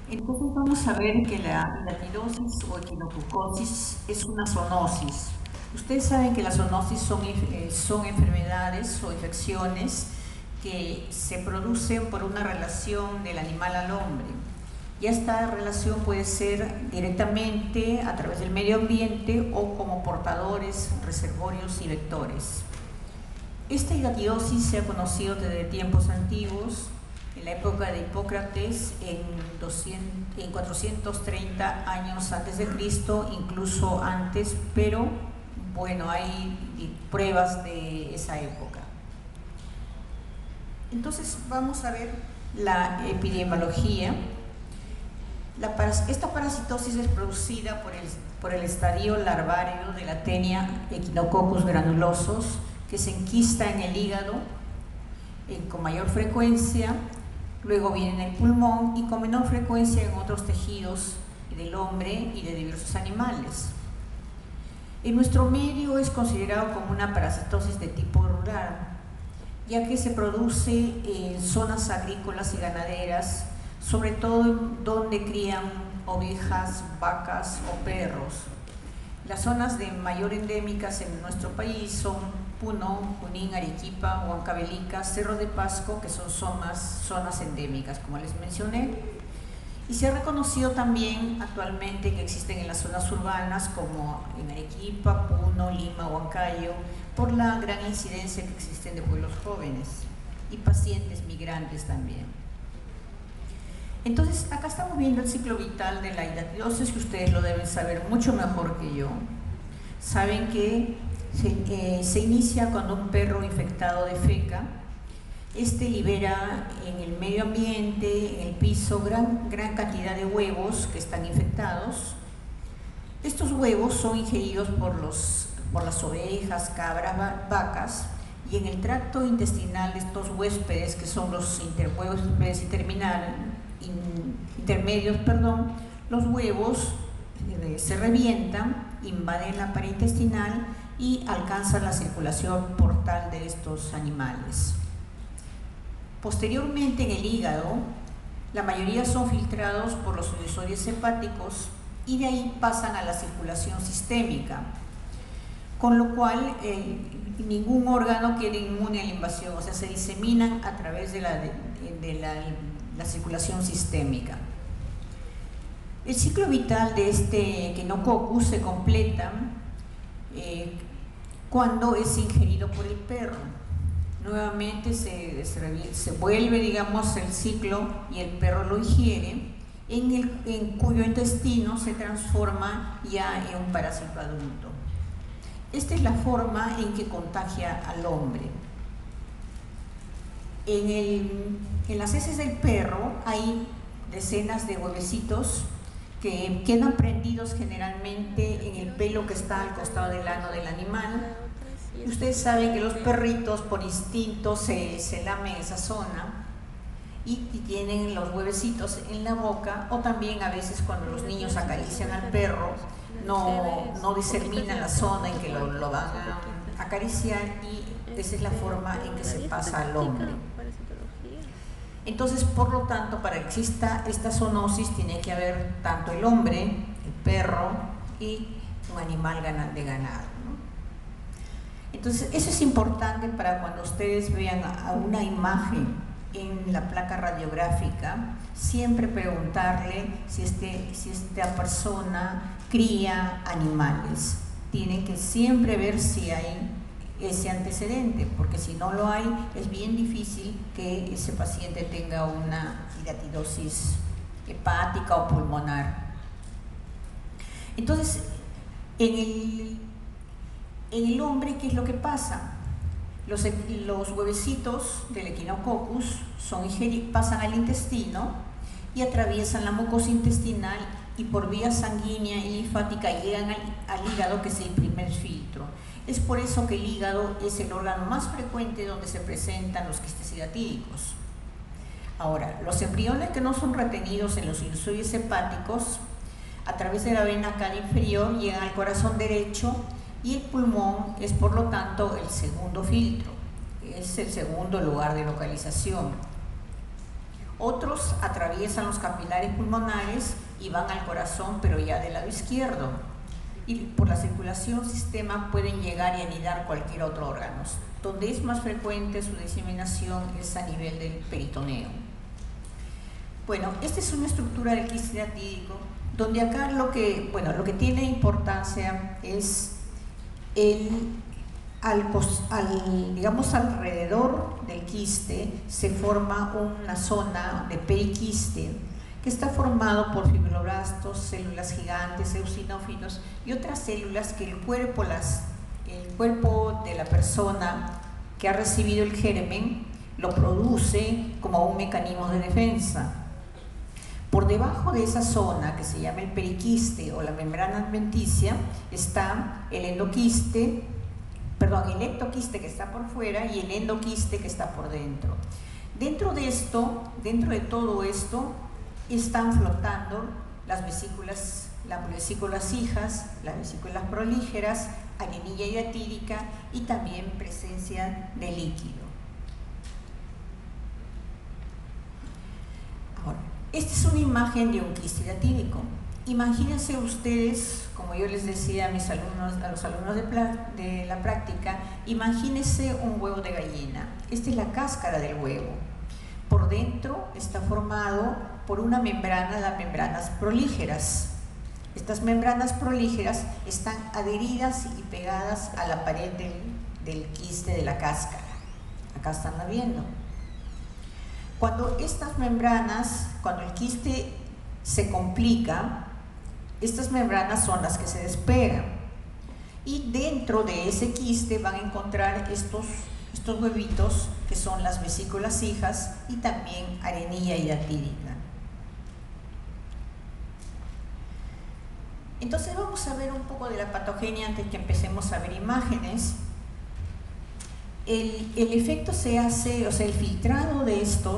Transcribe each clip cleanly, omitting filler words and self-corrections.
Entonces vamos a ver que la hidatidosis o equinococosis es una zoonosis. Ustedes saben que las zoonosis son enfermedades o infecciones que se producen por una relación del animal al hombre. Y esta relación puede ser directamente a través del medio ambiente o como portadores, reservorios y vectores. Esta hidatidosis se ha conocido desde tiempos antiguos, en la época de Hipócrates, en 430 años antes de Cristo, incluso antes, pero bueno, hay pruebas de esa época. Entonces vamos a ver la epidemiología. Esta parasitosis es producida por el estadio larvario de la Taenia Echinococcus granulosus, que se enquista en el hígado con mayor frecuencia, luego viene en el pulmón y con menor frecuencia en otros tejidos del hombre y de diversos animales. En nuestro medio es considerado como una parasitosis de tipo rural, ya que se produce en zonas agrícolas y ganaderas, sobre todo donde crían ovejas, vacas o perros. Las zonas de mayor endémicas en nuestro país son Puno, Junín, Arequipa, Huancavelica, Cerro de Pasco, que son zonas endémicas, como les mencioné. Y se ha reconocido también actualmente que existen en las zonas urbanas, como en Arequipa, Puno, Lima, Huancayo, por la gran incidencia que existen de pueblos jóvenes y pacientes migrantes también. Entonces, acá estamos viendo el ciclo vital de la hidatidosis, que ustedes lo deben saber mucho mejor que yo. Saben que se inicia cuando un perro infectado defeca. Este libera en el medio ambiente, en el piso, gran cantidad de huevos que están infectados. Estos huevos son ingeridos por las ovejas, cabras, vacas, y en el tracto intestinal de estos huéspedes, que son los huéspedes intermedios, los huevos se revientan, invaden la pared intestinal y alcanzan la circulación portal de estos animales. Posteriormente, en el hígado, la mayoría son filtrados por los sucesores hepáticos y de ahí pasan a la circulación sistémica, con lo cual ningún órgano queda inmune a la invasión, o sea, se diseminan a través de la circulación sistémica. El ciclo vital de este Echinococcus se completa cuando es ingerido por el perro. Nuevamente se vuelve, digamos, el ciclo y el perro lo ingiere, en cuyo intestino se transforma ya en un parásito adulto. Esta es la forma en que contagia al hombre. En las heces del perro hay decenas de huevecitos que quedan prendidos generalmente en el pelo que está al costado del ano del animal. Y ustedes saben que los perritos por instinto se lamen esa zona y tienen los huevecitos en la boca, o también a veces cuando los niños acarician al perro no determinan la zona en que lo van a acariciar, y esa es la forma en que se pasa al hombre. Entonces, por lo tanto, para que exista esta zoonosis tiene que haber tanto el hombre, el perro y un animal de ganado, ¿no? Entonces, eso es importante para cuando ustedes vean a una imagen en la placa radiográfica, siempre preguntarle si esta persona cría animales. Tienen que siempre ver si hay ese antecedente, porque si no lo hay, es bien difícil que ese paciente tenga una hidatidosis hepática o pulmonar. Entonces, en el hombre, ¿qué es lo que pasa? Los huevecitos del Echinococcus pasan al intestino y atraviesan la mucosa intestinal y por vía sanguínea y linfática llegan al hígado, que es el primer filtro. Es por eso que el hígado es el órgano más frecuente donde se presentan los quistes hidatídicos. Ahora, los embriones que no son retenidos en los sinusoides hepáticos, a través de la vena cava inferior llegan al corazón derecho, y el pulmón es, por lo tanto, el segundo filtro, es el segundo lugar de localización. Otros atraviesan los capilares pulmonares y van al corazón, pero ya del lado izquierdo. Y por la circulación sistema pueden llegar y anidar cualquier otro órgano. Donde es más frecuente su diseminación es a nivel del peritoneo. Bueno, esta es una estructura del quiste hiatídico, donde acá lo que tiene importancia es digamos, alrededor del quiste se forma una zona de periquiste que está formado por fibroblastos, células gigantes, eosinófilos y otras células que el cuerpo de la persona que ha recibido el germen lo produce como un mecanismo de defensa. Por debajo de esa zona, que se llama el periquiste o la membrana adventicia, está el ectoquiste que está por fuera y el endoquiste que está por dentro. Dentro de todo esto, están flotando las vesículas hijas, las vesículas prolígeras, arenilla hiatídica y también presencia de líquido. Ahora, esta es una imagen de un quiste hiatídico. Imagínense ustedes, como yo les decía a los alumnos de la práctica, imagínense un huevo de gallina. Esta es la cáscara del huevo. Por dentro está formado por una membrana, las membranas prolígeras. Estas membranas prolígeras están adheridas y pegadas a la pared del quiste de la cáscara. Acá están viendo. Cuando el quiste se complica, estas membranas son las que se despegan y dentro de ese quiste van a encontrar estos huevitos que son las vesículas hijas y también arenilla hiatídica. Entonces vamos a ver un poco de la patogenia antes que empecemos a ver imágenes. El efecto se hace, o sea, el filtrado de este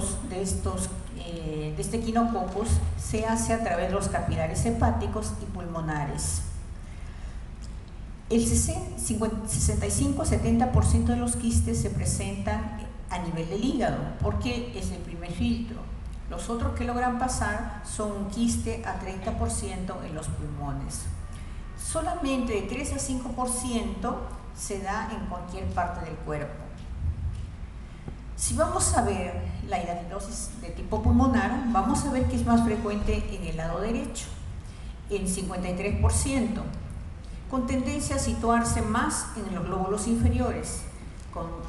Echinococcus se hace a través de los capilares hepáticos y pulmonares. El 65-70% de los quistes se presentan a nivel del hígado, porque es el primer filtro. Los otros que logran pasar son un quiste a 30% en los pulmones. Solamente de 3 a 5% se da en cualquier parte del cuerpo. Si vamos a ver la hidatidosis de tipo pulmonar, vamos a ver que es más frecuente en el lado derecho, en 53%, con tendencia a situarse más en los lóbulos inferiores,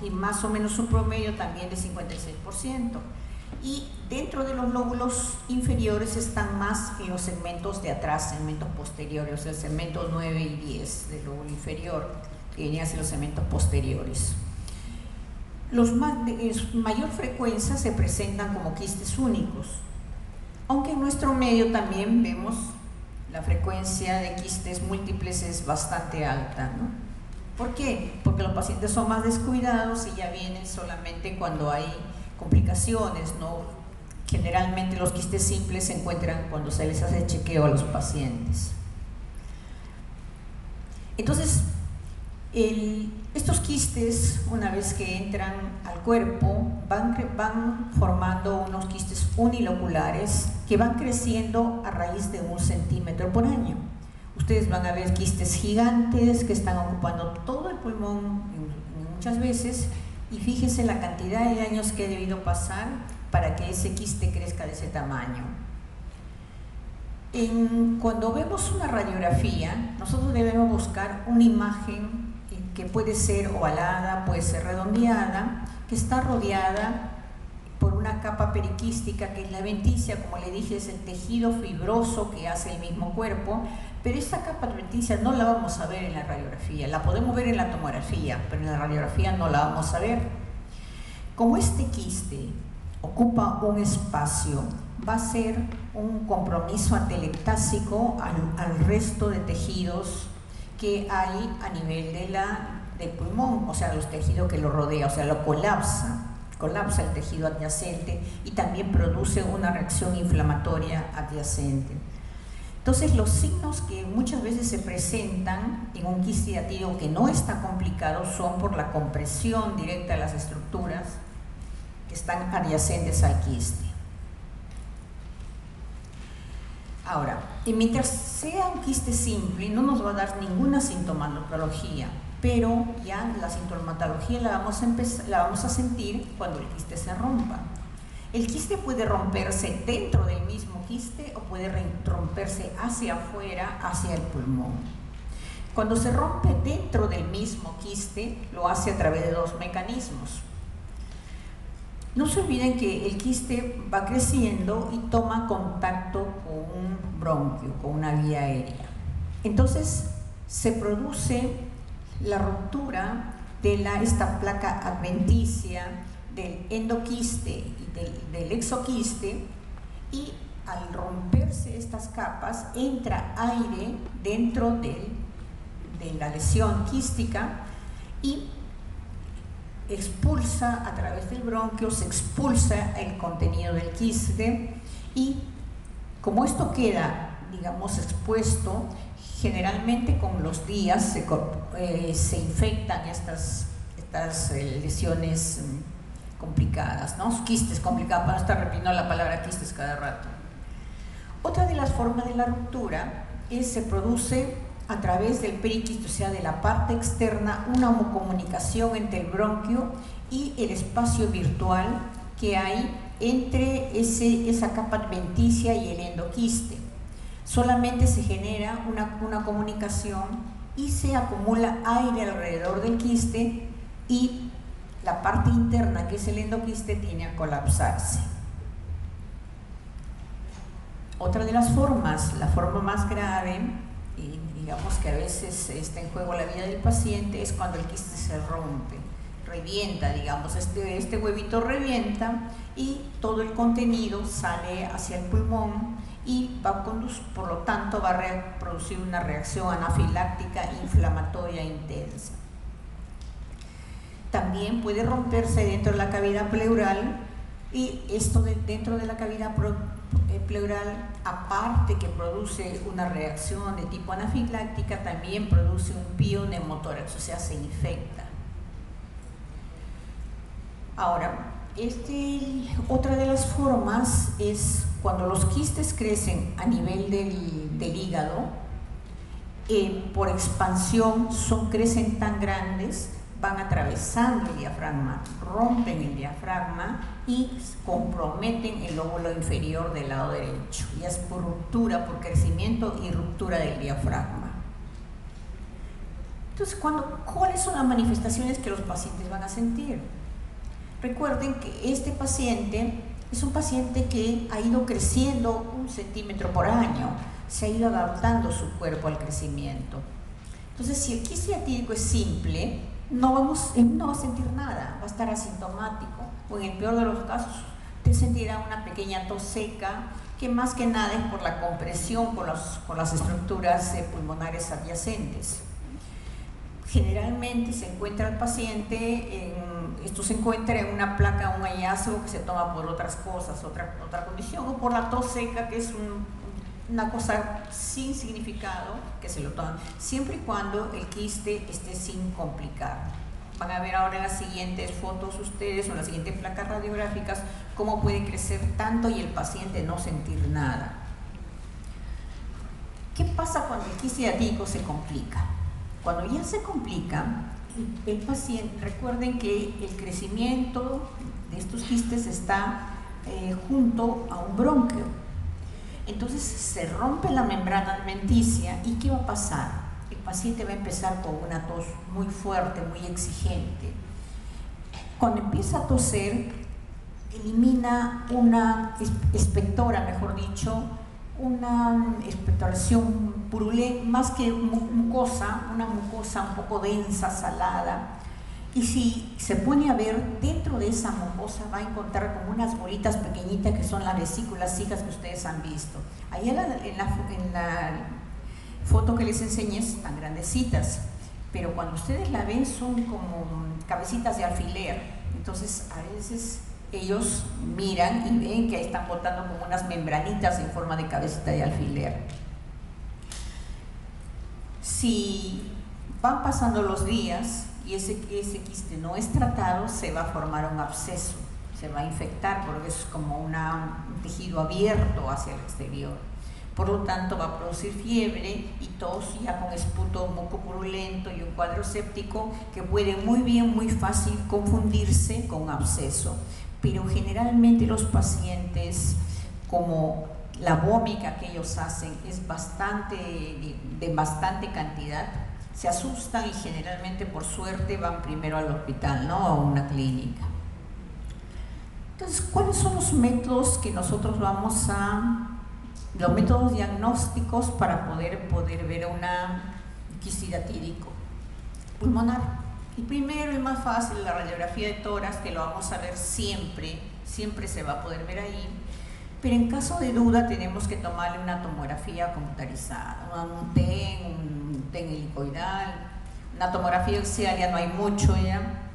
y más o menos un promedio también de 56%. Y dentro de los lóbulos inferiores están más en los segmentos de atrás, segmentos posteriores, o sea, el segmento 9 y 10 del lóbulo inferior, que vienen hacia los segmentos posteriores. Los mayor frecuencia se presentan como quistes únicos, aunque en nuestro medio también vemos la frecuencia de quistes múltiples es bastante alta, ¿no? ¿Por qué? Porque los pacientes son más descuidados y ya vienen solamente cuando hay complicaciones, ¿no? Generalmente los quistes simples se encuentran cuando se les hace chequeo a los pacientes. Entonces, estos quistes, una vez que entran al cuerpo, van formando unos quistes uniloculares que van creciendo a raíz de 1 centímetro por año. Ustedes van a ver quistes gigantes que están ocupando todo el pulmón muchas veces, y fíjense la cantidad de años que ha debido pasar para que ese quiste crezca de ese tamaño. Cuando vemos una radiografía, nosotros debemos buscar una imagen que puede ser ovalada, puede ser redondeada, que está rodeada por una capa periquística que es la adventicia. Como le dije, es el tejido fibroso que hace el mismo cuerpo, pero esta capa adventicia no la vamos a ver en la radiografía, la podemos ver en la tomografía, pero en la radiografía no la vamos a ver. Como este quiste ocupa un espacio, va a ser un compromiso atelectásico al resto de tejidos que hay a nivel del pulmón, o sea, los tejidos que lo rodea, o sea, lo colapsa el tejido adyacente y también produce una reacción inflamatoria adyacente. Entonces, los signos que muchas veces se presentan en un quiste hiatídico que no está complicado son por la compresión directa de las estructuras que están adyacentes al quiste. Ahora, y mientras sea un quiste simple, no nos va a dar ninguna sintomatología, pero ya la sintomatología la vamos a sentir cuando el quiste se rompa. El quiste puede romperse dentro del mismo quiste o puede romperse hacia afuera, hacia el pulmón. Cuando se rompe dentro del mismo quiste, lo hace a través de dos mecanismos. No se olviden que el quiste va creciendo y toma contacto con un bronquio, con una vía aérea. Entonces se produce la ruptura de esta placa adventicia del endoquiste y del exoquiste, y al romperse estas capas entra aire dentro de la lesión quística y expulsa a través del bronquio, se expulsa el contenido del quiste, y como esto queda, digamos, expuesto, generalmente con los días se infectan estas lesiones complicadas, ¿no? Quistes complicadas, para no estar repitiendo la palabra quistes cada rato. Otra de las formas de la ruptura se produce a través del periquiste, o sea, de la parte externa, una comunicación entre el bronquio y el espacio virtual que hay entre esa capa adventicia y el endoquiste. Solamente se genera una comunicación y se acumula aire alrededor del quiste, y la parte interna, que es el endoquiste, tiene a colapsarse. Otra de las formas, la forma más grave, y digamos que a veces está en juego la vida del paciente, es cuando el quiste se rompe, revienta, digamos, este huevito revienta y todo el contenido sale hacia el pulmón y por lo tanto va a producir una reacción anafiláctica inflamatoria intensa. También puede romperse dentro de la cavidad pleural, y esto dentro de la cavidad pleural, aparte que produce una reacción de tipo anafiláctica, también produce un pioneumotórax, o sea, se infecta. Ahora, otra de las formas es cuando los quistes crecen a nivel del hígado, por expansión crecen tan grandes, van atravesando el diafragma, rompen el diafragma y comprometen el lóbulo inferior del lado derecho. Ya es por ruptura, por crecimiento y ruptura del diafragma. Entonces, ¿cuáles son las manifestaciones que los pacientes van a sentir? Recuerden que este paciente es un paciente que ha ido creciendo 1 centímetro por año, se ha ido adaptando su cuerpo al crecimiento. Entonces, si el quiste diatídico es simple, no va a sentir nada, va a estar asintomático, o en el peor de los casos te sentirá una pequeña tos seca, que más que nada es por la compresión con las estructuras pulmonares adyacentes. Generalmente se encuentra el paciente, esto se encuentra en una placa, un hallazgo que se toma por otras cosas, otra condición, o por la tos seca, que es una cosa sin significado, que se lo toman, siempre y cuando el quiste esté sin complicar. Van a ver ahora en las siguientes fotos ustedes, o en las siguientes placas radiográficas, cómo puede crecer tanto y el paciente no sentir nada. ¿Qué pasa cuando el quiste diatídico se complica? Cuando ya se complica, el paciente, recuerden que el crecimiento de estos quistes está junto a un bronquio. Entonces se rompe la membrana adventicia, ¿y qué va a pasar? El paciente va a empezar con una tos muy fuerte, muy exigente. Cuando empieza a toser, elimina expectora, mejor dicho, una expectoración purulenta, más que mucosa, una mucosa un poco densa, salada. Y si se pone a ver, dentro de esa mucosa va a encontrar como unas bolitas pequeñitas que son las vesículas hijas que ustedes han visto. Ahí en la foto que les enseñé están grandecitas, pero cuando ustedes la ven son como cabecitas de alfiler. Entonces a veces ellos miran y ven que ahí están botando como unas membranitas en forma de cabecita de alfiler. Si van pasando los días y ese quiste no es tratado, se va a formar un absceso, se va a infectar porque es como un tejido abierto hacia el exterior. por lo tanto va a producir fiebre y tos ya con esputo mucopurulento y un cuadro séptico que puede muy fácil confundirse con absceso. Pero generalmente los pacientes, como la vómica que ellos hacen es de bastante cantidad, se asustan y generalmente por suerte van primero al hospital, ¿no? A una clínica. Entonces, ¿cuáles son los métodos que nosotros los métodos diagnósticos para poder ver una quiste hidatídico pulmonar? El primero y más fácil, la radiografía de tórax, que lo vamos a ver siempre se va a poder ver ahí, pero en caso de duda tenemos que tomarle una tomografía computarizada, un TEN helicoidal, una tomografía axial, ya no hay mucho ya.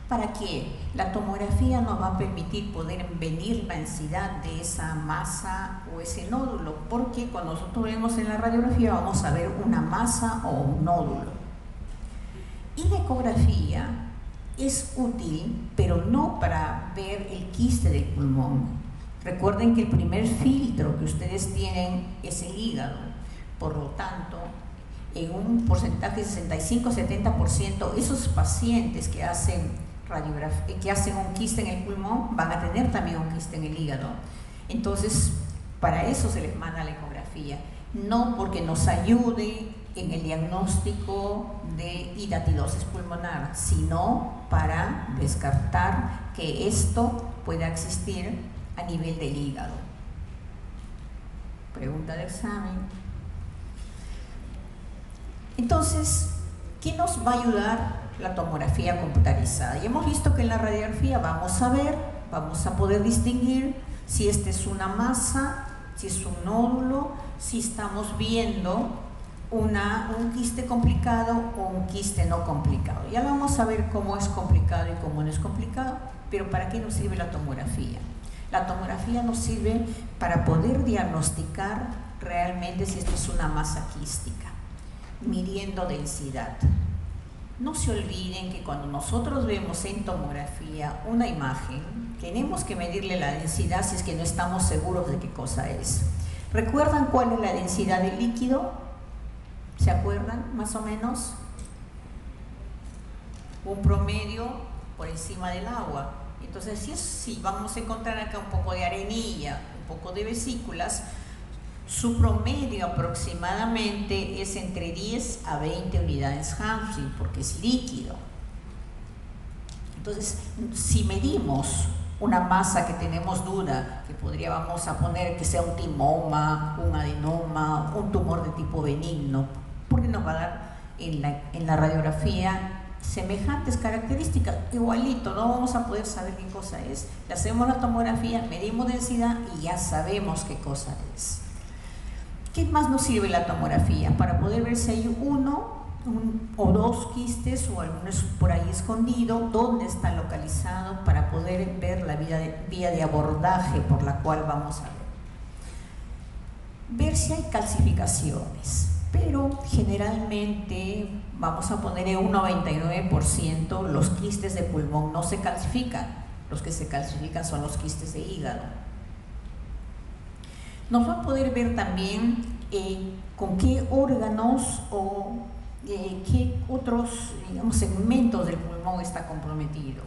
¿Para qué? La tomografía nos va a permitir poder medir la densidad de esa masa o ese nódulo, porque cuando nosotros vemos en la radiografía vamos a ver una masa o un nódulo. Y la ecografía es útil, pero no para ver el quiste del pulmón. Recuerden que el primer filtro que ustedes tienen es el hígado, por lo tanto, en un porcentaje de 65-70%, esos pacientes que hacen un quiste en el pulmón van a tener también un quiste en el hígado. Entonces, para eso se les manda la ecografía, no porque nos ayude en el diagnóstico de hidatidosis pulmonar, sino para descartar que esto pueda existir a nivel del hígado. Pregunta de examen. Entonces, ¿qué nos va a ayudar la tomografía computarizada? Y hemos visto que en la radiografía vamos a poder distinguir si esta es una masa, si es un nódulo, si estamos viendo un quiste complicado o un quiste no complicado. Ya vamos a ver cómo es complicado y cómo no es complicado, pero ¿para qué nos sirve la tomografía? La tomografía nos sirve para poder diagnosticar realmente si esto es una masa quística, midiendo densidad. No se olviden que cuando nosotros vemos en tomografía una imagen, tenemos que medirle la densidad si es que no estamos seguros de qué cosa es. ¿Recuerdan cuál es la densidad del líquido? ¿Se acuerdan más o menos? Un promedio por encima del agua. Entonces, si vamos a encontrar acá un poco de arenilla, un poco de vesículas, su promedio aproximadamente es entre 10 a 20 unidades Hamilton, porque es líquido. Entonces, si medimos una masa que tenemos duda, que podríamos poner que sea un timoma, un adenoma, un tumor de tipo benigno, porque nos va a dar en la radiografía semejantes características, igualito, no vamos a poder saber qué cosa es. Le hacemos la tomografía, medimos densidad y ya sabemos qué cosa es. ¿Qué más nos sirve la tomografía? Para poder ver si hay uno o dos quistes o algunos por ahí escondido, dónde está localizado, para poder ver la vía de abordaje por la cual vamos a ver si hay calcificaciones. Pero generalmente vamos a poner en un 99% los quistes de pulmón no se calcifican. Los que se calcifican son los quistes de hígado. Nos va a poder ver también con qué órganos o qué otros, digamos, segmentos del pulmón está comprometido,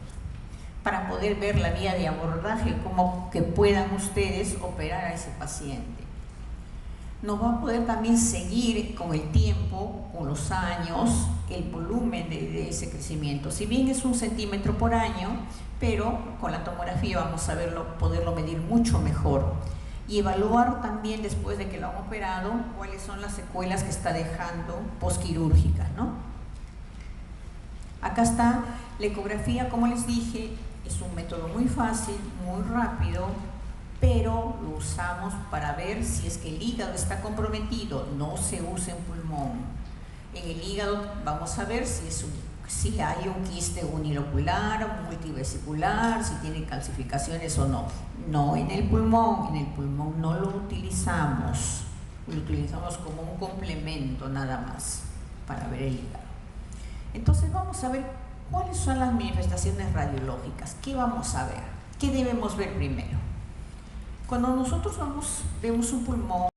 para poder ver la vía de abordaje, como que puedan ustedes operar a ese paciente. Nos va a poder también seguir con el tiempo, con los años, el volumen de ese crecimiento. Si bien es 1 centímetro por año, pero con la tomografía vamos a poderlo medir mucho mejor. Y evaluar también, después de que lo han operado, cuáles son las secuelas que está dejando posquirúrgicas, ¿no? Acá está la ecografía, como les dije, es un método muy fácil, muy rápido, pero lo usamos para ver si es que el hígado está comprometido. No se usa en pulmón. En el hígado vamos a ver si hay un quiste unilocular, multivesicular, si tiene calcificaciones o no. No en el pulmón no lo utilizamos como un complemento nada más para ver el hígado. Entonces vamos a ver cuáles son las manifestaciones radiológicas. ¿Qué vamos a ver? ¿Qué debemos ver primero? Cuando nosotros vemos un pulmón